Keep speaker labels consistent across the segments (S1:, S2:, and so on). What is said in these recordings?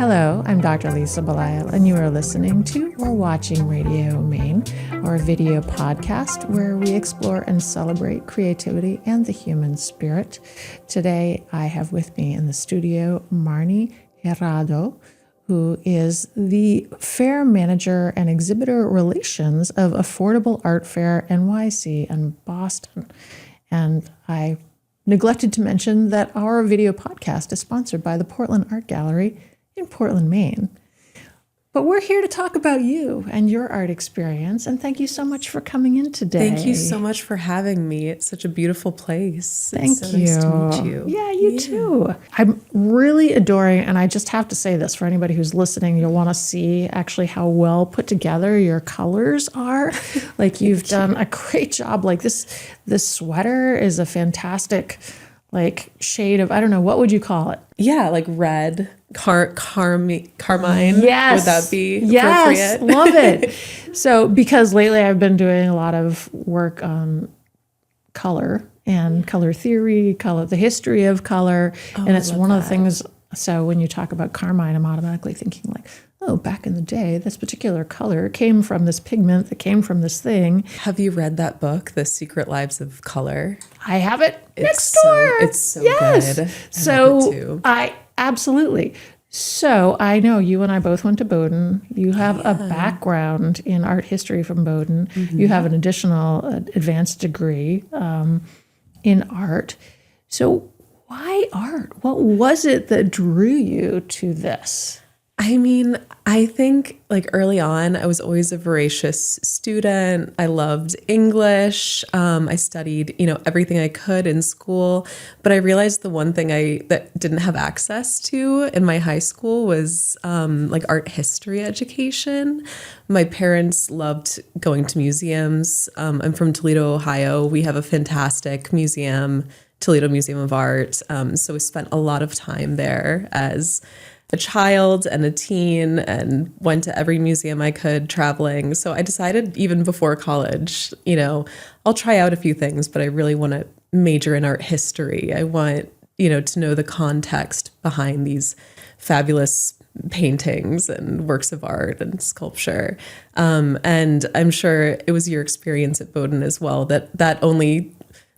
S1: Hello, I'm Dr. Lisa Belisle, and you are listening to or watching Radio Maine, our video podcast where we explore and celebrate creativity and the human spirit. Today, I have with me in the studio Marnie Girado, who is the fair manager and exhibitor relations of Affordable Art Fair NYC in Boston. And I neglected to mention that our video podcast is sponsored by the Portland Art Gallery in Portland, Maine. But we're here to talk about you and your art experience, and thank you so much for coming in today.
S2: Thank you so much for having me. It's such a beautiful place.
S1: Thank
S2: it's so
S1: you.
S2: Nice to meet you.
S1: Yeah, you too. I'm really adoring, and I just have to say this for anybody who's listening, you'll want to see actually how well put together your colors are. Like you've done a great job. Like this sweater is a fantastic like shade of, I don't know, what would you call it?
S2: Yeah, like red, carmine.
S1: Yes.
S2: Would that be appropriate?
S1: Yes, love it. So, because lately I've been doing a lot of work on color and color theory, the history of color. And it's one of the things, so when you talk about carmine, I'm automatically thinking like, oh, back in the day, this particular color came from this pigment that came from this thing.
S2: Have you read that book, The Secret Lives of Color?
S1: I have it next door.
S2: It's so
S1: yes.
S2: good.
S1: So I absolutely. So I know you and I both went to Bowdoin. You have a background in art history from Bowdoin. Mm-hmm. You have an additional advanced degree in art. So why art? What was it that drew you to this?
S2: I mean, I think like early on, I was always a voracious student. I loved English. I studied, everything I could in school. But I realized the one thing that didn't have access to in my high school was like art history education. My parents loved going to museums. I'm from Toledo, Ohio. We have a fantastic museum, Toledo Museum of Art. So we spent a lot of time there as a child and a teen and went to every museum I could traveling. So I decided even before college, I'll try out a few things, but I really want to major in art history. I want, to know the context behind these fabulous paintings and works of art and sculpture. And I'm sure it was your experience at Bowdoin as well, that only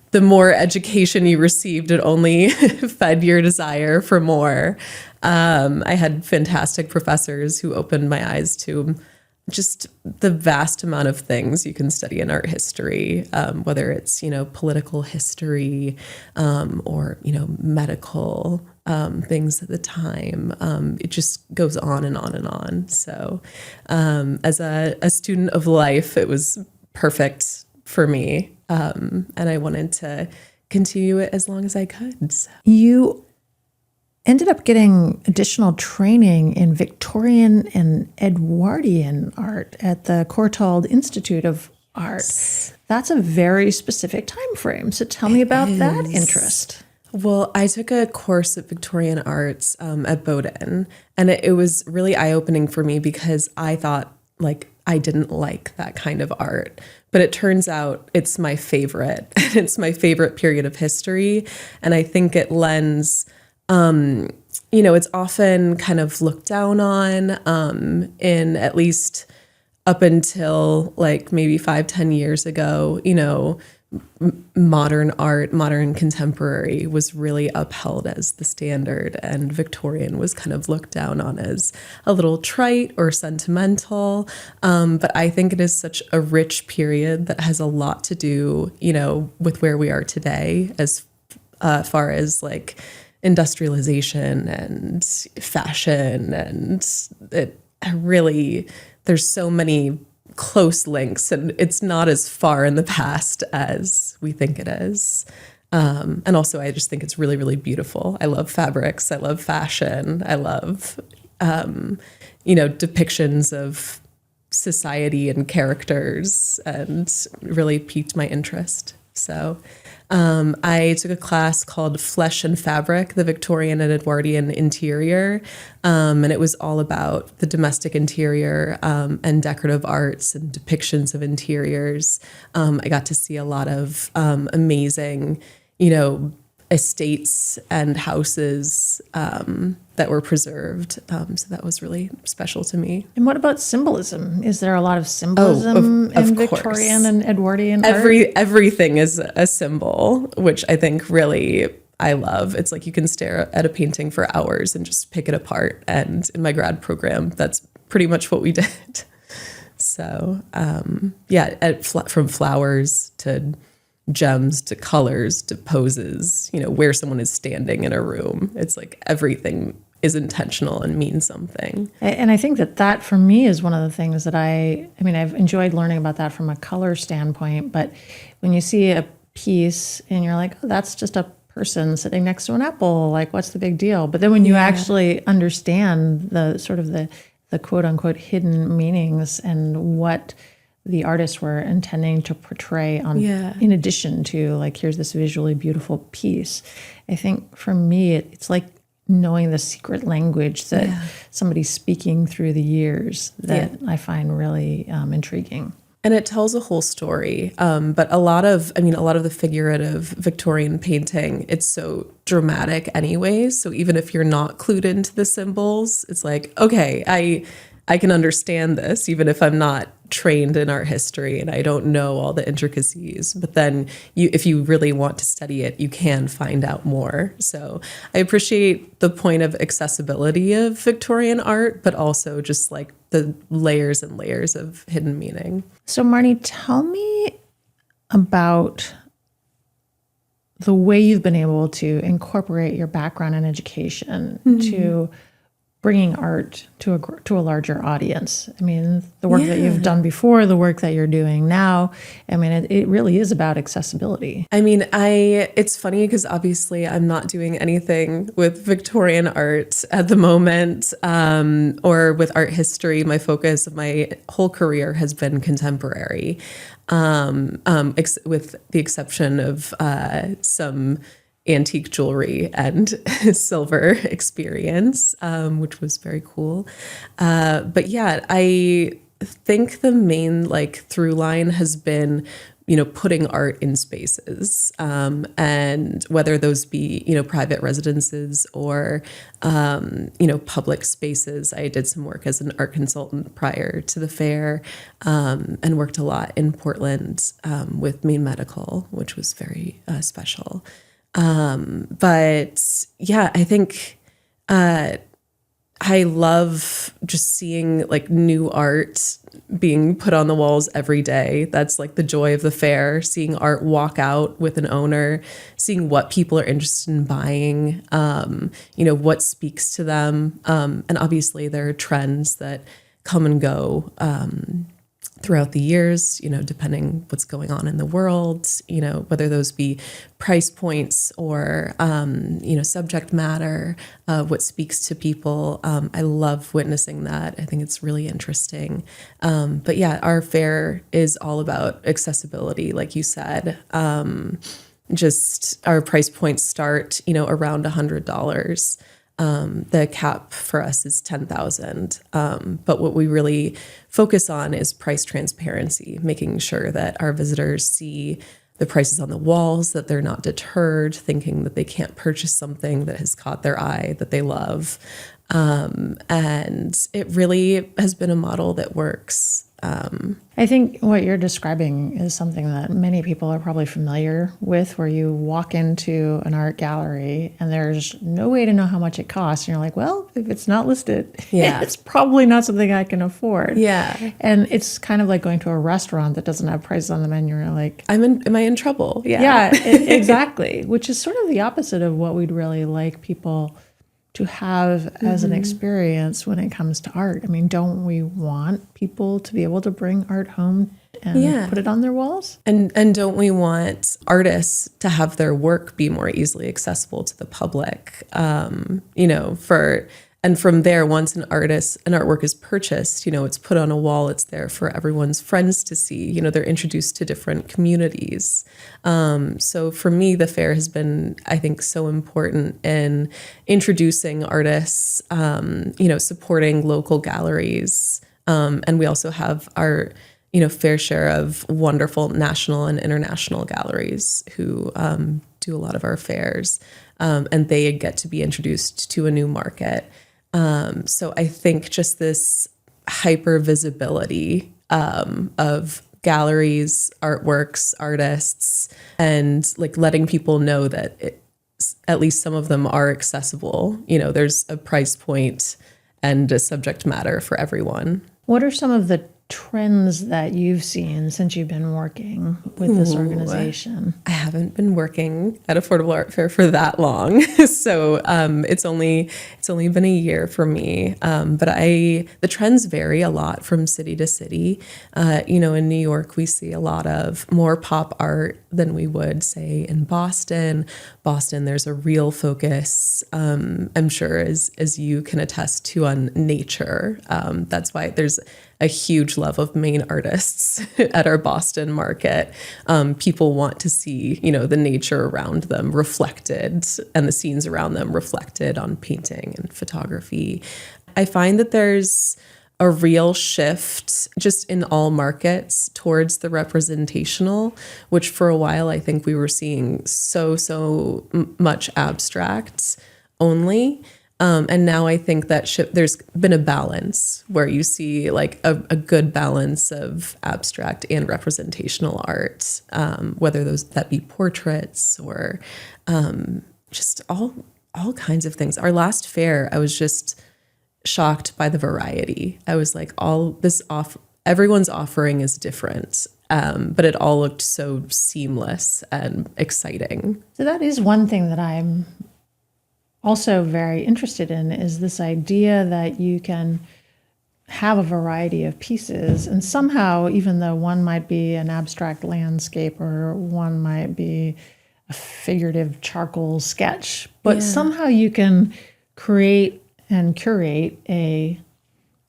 S2: the more education you received, it only fed your desire for more. I had fantastic professors who opened my eyes to just the vast amount of things you can study in art history, whether it's, political history or, medical things at the time. It just goes on and on and on. So as a student of life, it was perfect for me. And I wanted to continue it as long as I could. So.
S1: You ended up getting additional training in Victorian and Edwardian art at the Courtauld Institute of Art. That's a very specific time frame. So tell me about that interest.
S2: Well, I took a course at Victorian Arts at Bowdoin, and it was really eye-opening for me because I thought, I didn't like that kind of art. But it turns out it's my favorite. It's my favorite period of history. And I think it lends, it's often kind of looked down on in at least up until maybe 5-10 years ago, modern art, modern contemporary was really upheld as the standard, and Victorian was kind of looked down on as a little trite or sentimental. But I think it is such a rich period that has a lot to do, with where we are today as far as industrialization and fashion, and it really, there's so many close links, and it's not as far in the past as we think it is. And also I just think it's really, really beautiful. I love fabrics. I love fashion. I love, depictions of society and characters, and really piqued my interest. So I took a class called Flesh and Fabric, the Victorian and Edwardian Interior, and it was all about the domestic interior and decorative arts and depictions of interiors. I got to see a lot of amazing, estates and houses that were preserved. So that was really special to me.
S1: And what about symbolism? Is there a lot of symbolism in Victorian and Edwardian art?
S2: Everything is a symbol, which I think really I love. It's like you can stare at a painting for hours and just pick it apart. And in my grad program, that's pretty much what we did. So from flowers to gems to colors to poses, where someone is standing in a room. It's like everything is intentional and means something.
S1: And I think that for me is one of the things that I've enjoyed learning about that from a color standpoint. But when you see a piece and you're like, oh, that's just a person sitting next to an apple, like what's the big deal? But then when you actually understand the sort of the quote unquote hidden meanings and what the artists were intending to portray in addition to like, here's this visually beautiful piece. I think for me, it's like knowing the secret language that somebody's speaking through the years that I find really intriguing.
S2: And it tells a whole story. But a lot of the figurative Victorian painting, it's so dramatic anyways. So even if you're not clued into the symbols, it's like, okay, I can understand this, even if I'm not trained in art history and I don't know all the intricacies. But then if you really want to study it, you can find out more. So I appreciate the point of accessibility of Victorian art, but also just like the layers and layers of hidden meaning.
S1: So Marnie, tell me about the way you've been able to incorporate your background in education to bringing art to a larger audience. I mean, the work that you've done before, the work that you're doing now, I mean, it really is about accessibility.
S2: I mean, it's funny because obviously I'm not doing anything with Victorian art at the moment, or with art history. My focus of my whole career has been contemporary, with the exception of some antique jewelry and silver experience, which was very cool. But yeah, I think the main through line has been, putting art in spaces, and whether those be, private residences or, public spaces. I did some work as an art consultant prior to the fair, and worked a lot in Portland, with Maine Medical, which was very special. But yeah, I think, I love just seeing new art being put on the walls every day. That's the joy of the fair, seeing art walk out with an owner, seeing what people are interested in buying, what speaks to them. And obviously there are trends that come and go, throughout the years, depending what's going on in the world, whether those be price points or, subject matter, what speaks to people. I love witnessing that. I think it's really interesting. But yeah, our fair is all about accessibility, like you said. Just our price points start, around $100. The cap for us is 10,000. But what we really focus on is price transparency, making sure that our visitors see the prices on the walls, that they're not deterred, thinking that they can't purchase something that has caught their eye, that they love. And it really has been a model that works.
S1: I think what you're describing is something that many people are probably familiar with, where you walk into an art gallery and there's no way to know how much it costs. And you're like, well, if it's not listed, it's probably not something I can afford.
S2: Yeah.
S1: And it's kind of like going to a restaurant that doesn't have prices on the menu. You're like,
S2: am I in trouble?
S1: Yeah, exactly. Which is sort of the opposite of what we'd really like people to have as an experience when it comes to art. I mean, don't we want people to be able to bring art home and put it on their walls? And
S2: don't we want artists to have their work be more easily accessible to the public? And from there, once an artwork is purchased, it's put on a wall, it's there for everyone's friends to see. They're introduced to different communities. So for me, the fair has been, I think, so important in introducing artists, supporting local galleries. And we also have our, fair share of wonderful national and international galleries who do a lot of our fairs, and they get to be introduced to a new market. So I think just this hyper visibility of galleries, artworks, artists, and like letting people know that at least some of them are accessible. There's a price point and a subject matter for everyone.
S1: What are some of the trends that you've seen since you've been working with this organization?
S2: I haven't been working at Affordable Art Fair for that long, so it's only been a year for me. But the trends vary a lot from city to city. In New York, we see a lot of more pop art than we would say in Boston. There's a real focus, I'm sure, as you can attest to, on nature. That's why there's a huge love of Maine artists at our Boston market. People want to see, the nature around them reflected and the scenes around them reflected on painting and photography. I find that there's a real shift just in all markets towards the representational, which for a while I think we were seeing so much abstract only. And now I think that there's been a balance where you see like a good balance of abstract and representational art, whether that be portraits or just all kinds of things. Our last fair, I was just shocked by the variety. I was like, everyone's offering is different, but it all looked so seamless and exciting.
S1: So that is one thing that I'm also very interested in, is this idea that you can have a variety of pieces, and somehow, even though one might be an abstract landscape or one might be a figurative charcoal sketch, but somehow you can create and curate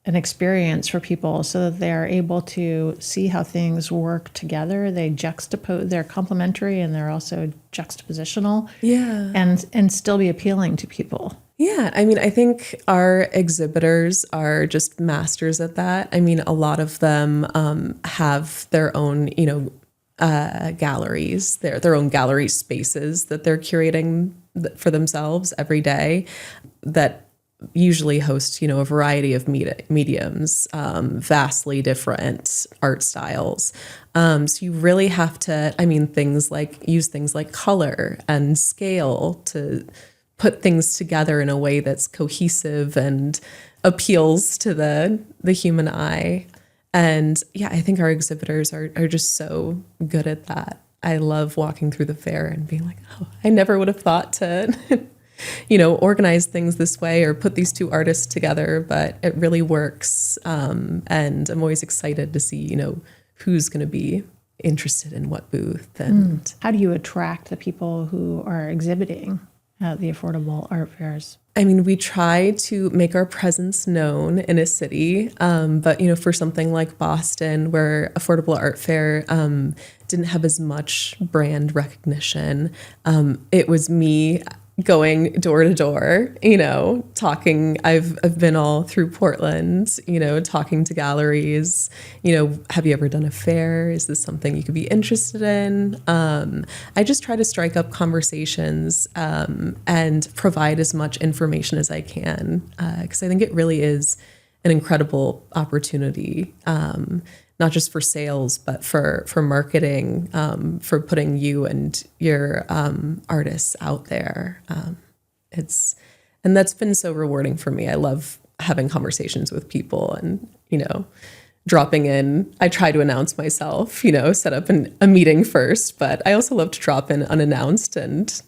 S1: an experience for people so that they're able to see how things work together. They juxtapose, they're complementary, and they're also juxtapositional.
S2: Yeah.
S1: And still be appealing to people.
S2: Yeah. I mean, I think our exhibitors are just masters at that. I mean, a lot of them have their own, galleries, their own gallery spaces that they're curating for themselves every day, that usually host, a variety of mediums, vastly different art styles. So you really have to, use things like color and scale to put things together in a way that's cohesive and appeals to the human eye. And yeah, I think our exhibitors are just so good at that. I love walking through the fair and being like, oh, I never would have thought to organize things this way or put these two artists together, but it really works. And I'm always excited to see, who's going to be interested in what booth. And
S1: how do you attract the people who are exhibiting at the affordable art fairs?
S2: I mean, we try to make our presence known in a city, but, for something like Boston, where Affordable Art Fair didn't have as much brand recognition, it was me going door to door, talking. I've been all through Portland, talking to galleries, have you ever done a fair? Is this something you could be interested in? I just try to strike up conversations and provide as much information as I can, because I think it really is an incredible opportunity, not just for sales, but for marketing, for putting you and your artists out there. And that's been so rewarding for me. I love having conversations with people and, dropping in. I try to announce myself, set up a meeting first, but I also love to drop in unannounced and,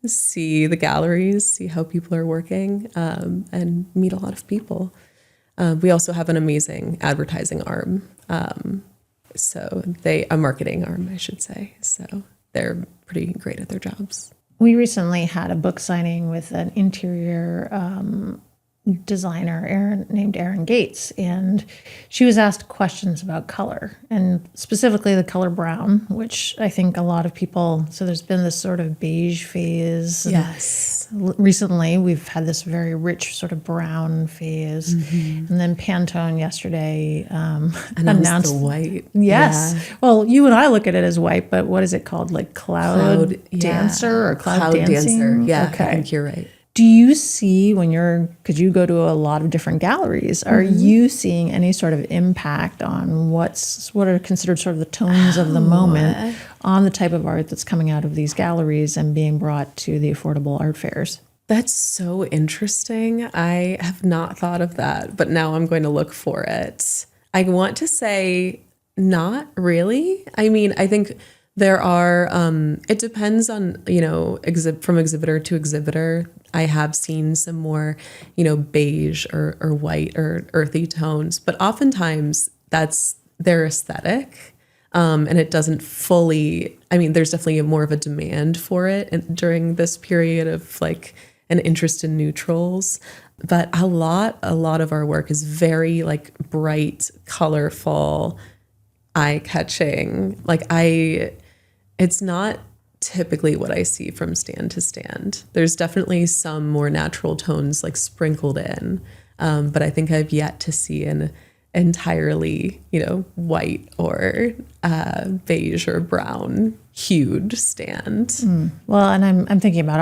S2: see the galleries, see how people are working, and meet a lot of people. We also have an amazing advertising arm, a marketing arm, I should say. So they're pretty great at their jobs.
S1: We recently had a book signing with an interior designer named Erin Gates, and she was asked questions about color, and specifically the color brown, which I think a lot of people, so there's been this sort of beige phase.
S2: Yes.
S1: recently we've had this very rich sort of brown phase, and then Pantone yesterday announced
S2: the white.
S1: Yes.
S2: Yeah.
S1: Well, you and I look at it as white, but what is it called? Like cloud
S2: yeah.
S1: dancer or cloud
S2: dancer.
S1: dancing?
S2: Yeah,
S1: Okay.
S2: I think you're right.
S1: Do you see because you go to a lot of different galleries, are you seeing any sort of impact on what are considered sort of the tones of the moment on the type of art that's coming out of these galleries and being brought to the affordable art fairs?
S2: That's so interesting. I have not thought of that, but now I'm going to look for it. I want to say not really. I mean, I think there are, it depends on, from exhibitor to exhibitor. I have seen some more, beige or white or earthy tones, but oftentimes that's their aesthetic. And it doesn't fully, there's definitely more of a demand for it during this period of like an interest in neutrals. But a lot of our work is very like bright, colorful, eye-catching. It's not typically what I see from stand to stand. There's definitely some more natural tones like sprinkled in, but I think I've yet to see an entirely, white or beige or brown hued stand.
S1: Well, and I'm thinking about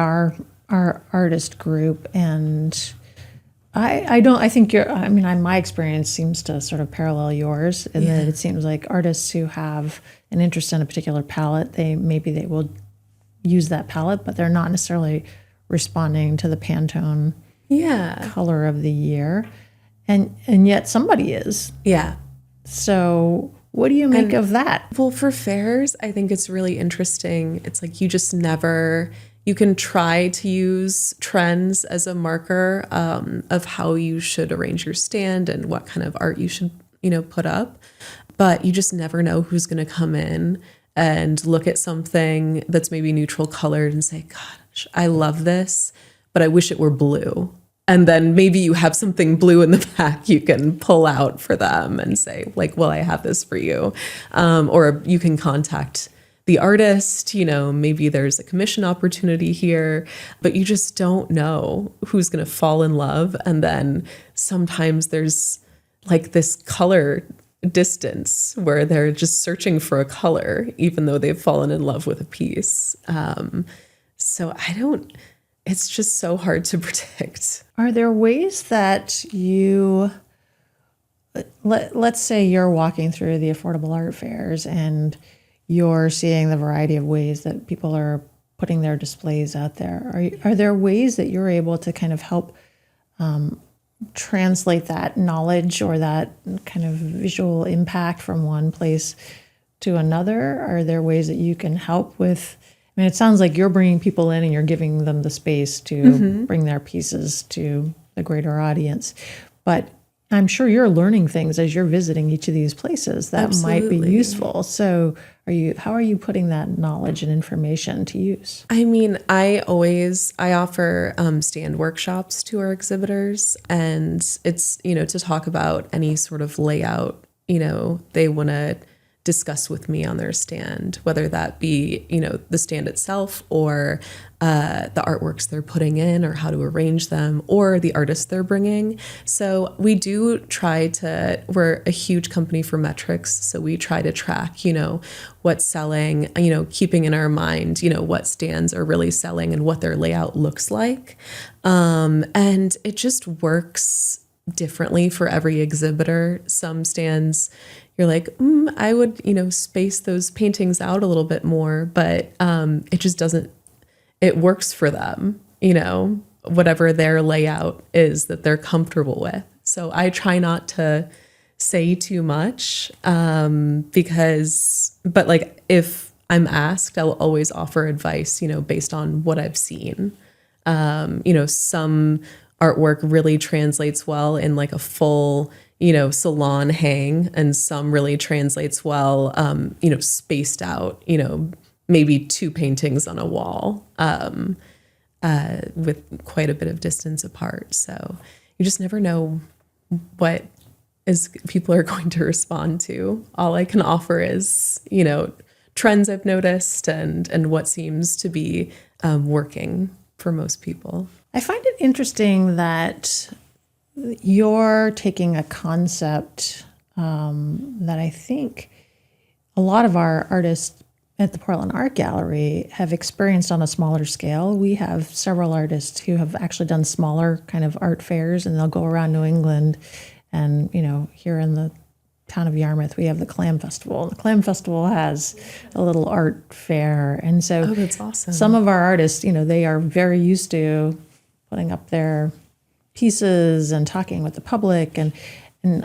S1: our artist group, and I think my experience seems to sort of parallel yours in that it seems like artists who have an interest in a particular palette, they will use that palette, but they're not necessarily responding to the Pantone color of the year. And yet somebody is.
S2: Yeah.
S1: So what do you make of that?
S2: Well, for fairs, I think it's really interesting. It's like you can try to use trends as a marker of how you should arrange your stand and what kind of art you should, put up. But you just never know who's going to come in and look at something that's maybe neutral colored and say, gosh, I love this, but I wish it were blue. And then maybe you have something blue in the back you can pull out for them and say, like, well, I have this for you. Or you can contact the artist, maybe there's a commission opportunity here, but you just don't know who's going to fall in love. And then sometimes there's like this color distance where they're just searching for a color, even though they've fallen in love with a piece. So it's just so hard to predict.
S1: Are there ways that let's say you're walking through the affordable art fairs and you're seeing the variety of ways that people are putting their displays out there. Are there ways that you're able to kind of help translate that knowledge or that kind of visual impact from one place to another? Are there ways that you can help with? I mean, it sounds like you're bringing people in and you're giving them the space to bring their pieces to the greater audience. But I'm sure you're learning things as you're visiting each of these places that might be useful. So how are you putting that knowledge and information to use?
S2: I mean, I offer stand workshops to our exhibitors, and it's, to talk about any sort of layout, they want to discuss with me on their stand, whether that be, the stand itself or the artworks they're putting in or how to arrange them or the artists they're bringing. So we do we're a huge company for metrics. So we try to track, what's selling, keeping in our mind, what stands are really selling and what their layout looks like. And it just works differently for every exhibitor. Some stands, you're like, I would, space those paintings out a little bit more, but it just doesn't, it works for them, whatever their layout is that they're comfortable with. So I try not to say too much but like if I'm asked, I'll always offer advice, based on what I've seen. Some artwork really translates well in like a full, salon hang, and some really translates well, spaced out, maybe 2 paintings on a wall with quite a bit of distance apart. So you just never know what people are going to respond to. All I can offer is, trends I've noticed and what seems to be working for most people.
S1: I find it interesting that you're taking a concept that I think a lot of our artists at the Portland Art Gallery have experienced on a smaller scale. We have several artists who have actually done smaller kind of art fairs, and they'll go around New England. And, here in the town of Yarmouth, we have the Clam Festival. The Clam Festival has a little art fair. And so
S2: that's awesome.
S1: Some of our artists, they are very used to putting up their pieces and talking with the public. And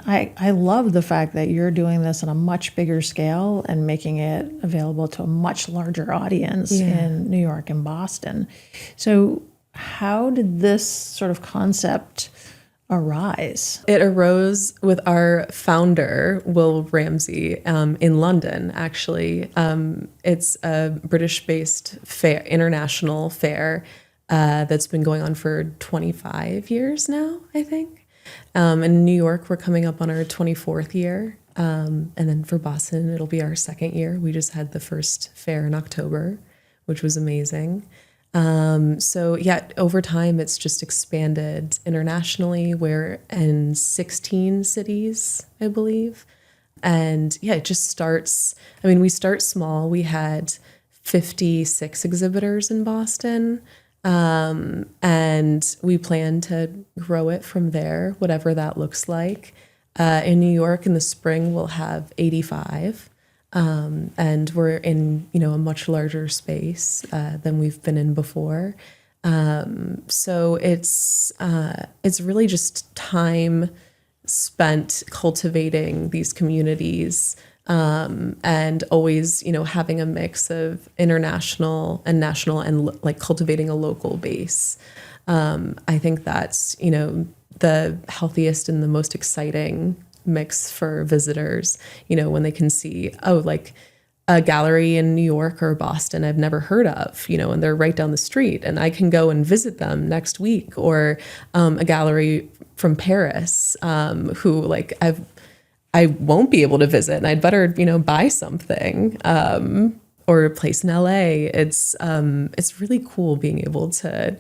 S1: I love the fact that you're doing this on a much bigger scale and making it available to a much larger audience in New York and Boston. So how did this sort of concept arise?
S2: It arose with our founder, Will Ramsey, in London, actually. It's a British-based international fair that's been going on for 25 years now, I think. In New York, we're coming up on our 24th year. And then for Boston, it'll be our second year. We just had the first fair in October, which was amazing. Over time, it's just expanded internationally. We're in 16 cities, I believe. And it just starts, we start small. We had 56 exhibitors in Boston. And we plan to grow it from there, whatever that looks like. In New York in the spring, we'll have 85. And we're in, a much larger space than we've been in before. So it's really just time spent cultivating these communities, and always, having a mix of international and national and like cultivating a local base. I think that's, the healthiest and the most exciting mix for visitors, when they can see, like a gallery in New York or Boston I've never heard of, and they're right down the street and I can go and visit them next week, or a gallery from Paris who like I won't be able to visit and I'd better, buy something, or a place in LA. It's really cool being able to,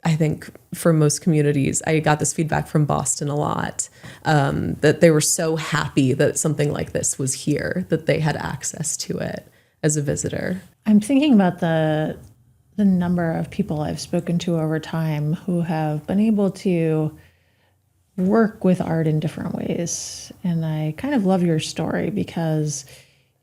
S2: I think for most communities, I got this feedback from Boston a lot, that they were so happy that something like this was here, that they had access to it as a visitor.
S1: I'm thinking about the number of people I've spoken to over time who have been able to work with art in different ways. And I kind of love your story because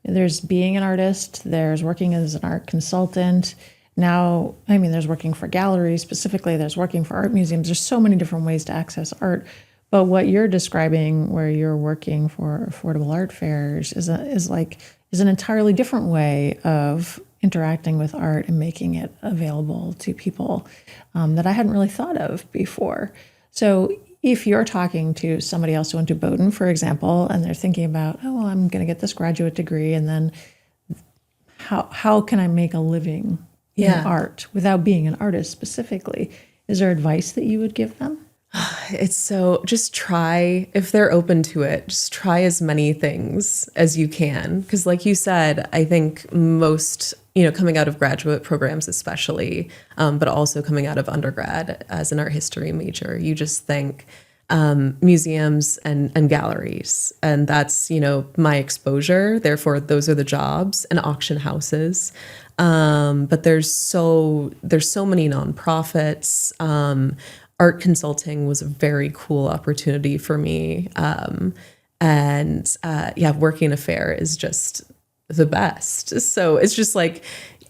S1: there's being an artist, there's working as an art consultant. Now, there's working for galleries specifically, there's working for art museums. There's so many different ways to access art. But what you're describing, where you're working for affordable art fairs, is an entirely different way of interacting with art and making it available to people that I hadn't really thought of before. So if you're talking to somebody else who went to Bowdoin, for example, and they're thinking about, I'm going to get this graduate degree, and then how can I make a living in art without being an artist specifically? Is there advice that you would give them?
S2: Just try, if they're open to it, just try as many things as you can. Because like you said, I think most, coming out of graduate programs especially, but also coming out of undergrad as an art history major, you just think museums and galleries. And that's, my exposure. Therefore, those are the jobs, and auction houses. But there's so many nonprofits. Art consulting was a very cool opportunity for me. Working a fair is just the best. So it's just like,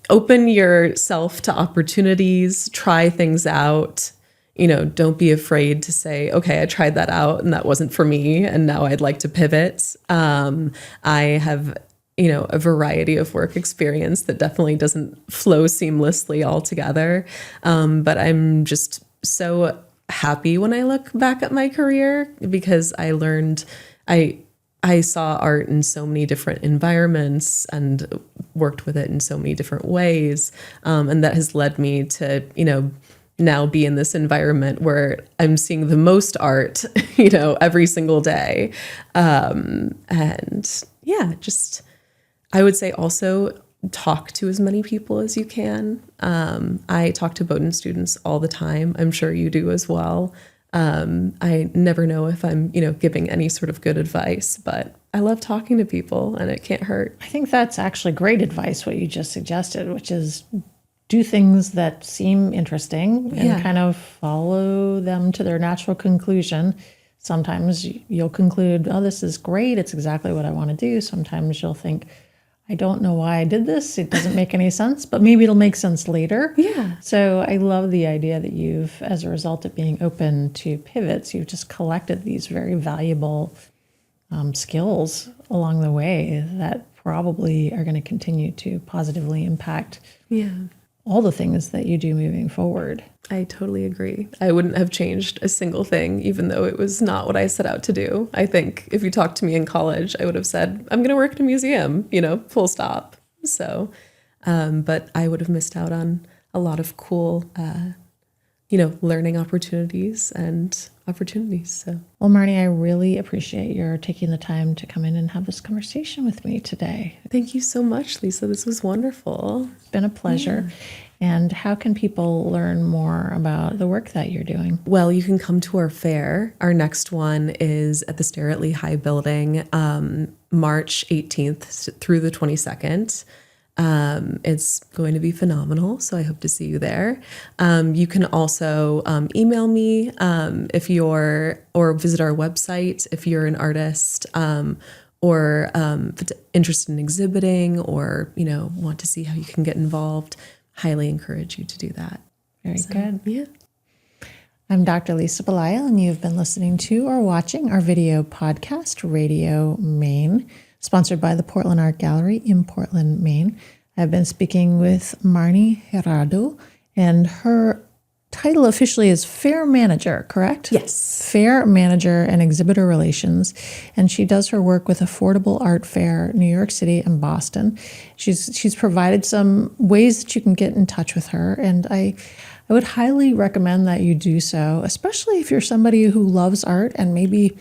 S2: open yourself to opportunities, try things out, don't be afraid to say, okay, I tried that out and that wasn't for me, and now I'd like to pivot. I have, a variety of work experience that definitely doesn't flow seamlessly all together. But I'm just so happy when I look back at my career, because I learned, I saw art in so many different environments and worked with it in so many different ways. And that has led me to, now be in this environment where I'm seeing the most art, every single day. I would say also talk to as many people as you can. I talk to Bowdoin students all the time. I'm sure you do as well. I never know if I'm, giving any sort of good advice, but I love talking to people and it can't hurt.
S1: I think that's actually great advice, what you just suggested, which is do things that seem interesting and kind of follow them to their natural conclusion. Sometimes you'll conclude, oh, this is great. It's exactly what I want to do. Sometimes you'll think, I don't know why I did this. It doesn't make any sense, but maybe it'll make sense later.
S2: Yeah.
S1: So I love the idea that you've, as a result of being open to pivots, you've just collected these very valuable skills along the way that probably are going to continue to positively impact all the things that you do moving forward.
S2: I totally agree. I wouldn't have changed a single thing, even though it was not what I set out to do. I think if you talked to me in college, I would have said, I'm going to work in a museum, full stop. So, but I would have missed out on a lot of cool, learning opportunities and opportunities. So,
S1: well, Marnie, I really appreciate your taking the time to come in and have this conversation with me today.
S2: Thank you so much, Lisa. This was wonderful.
S1: It's been a pleasure. Yeah. And how can people learn more about the work that you're doing?
S2: Well, you can come to our fair. Our next one is at the Stair at Lehigh building, March 18th through the 22nd. It's going to be phenomenal, so I hope to see you there. You can also email me or visit our website if you're an artist or interested in exhibiting or want to see how you can get involved. Highly encourage you to do that.
S1: Very good.
S2: Yeah.
S1: I'm Dr. Lisa Belisle, and you've been listening to or watching our video podcast, Radio Maine, sponsored by the Portland Art Gallery in Portland, Maine. I've been speaking with Marnie Girado, and her title officially is Fair Manager, correct?
S2: Yes.
S1: Fair Manager and Exhibitor Relations. And she does her work with Affordable Art Fair, New York City and Boston. She's provided some ways that you can get in touch with her. And I would highly recommend that you do so, especially if you're somebody who loves art and maybe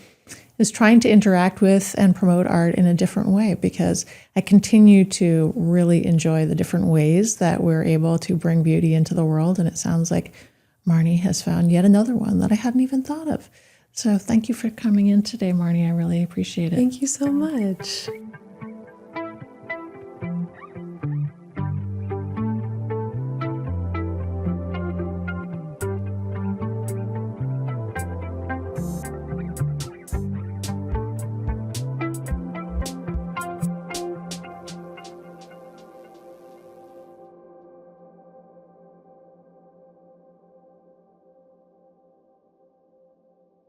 S1: is trying to interact with and promote art in a different way, because I continue to really enjoy the different ways that we're able to bring beauty into the world. And it sounds like Marnie has found yet another one that I hadn't even thought of. So thank you for coming in today, Marnie. I really appreciate it.
S2: Thank you so much.